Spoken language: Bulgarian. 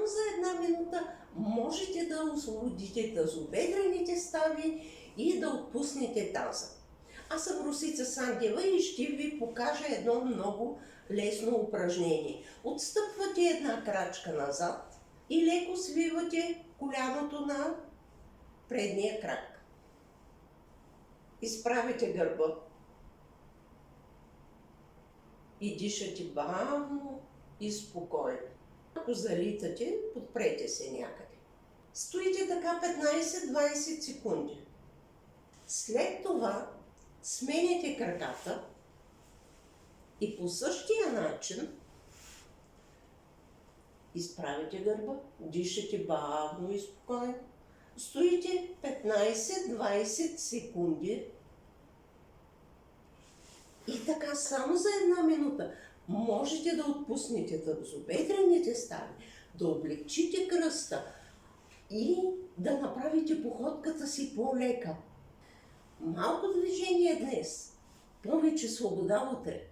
само за една минута можете да освободите тазобедрените стави и да отпуснете таза. Аз съм Росица Сандева и ще ви покажа едно много лесно упражнение. Отстъпвате една крачка назад и леко свивате коляното на предния крак. Изправите гърба и дишате бавно и спокойно. Ако залитате, подпрете се някъде. Стоите така 15-20 секунди. След това сменяте краката и по същия начин изправите гърба, дишате бавно и спокойно. Стоите 15-20 секунди и така само за една минута можете да отпуснете тазобедрените стави, да облегчите кръста и да направите походката си по-лека. Малко движение днес, повече свобода утре.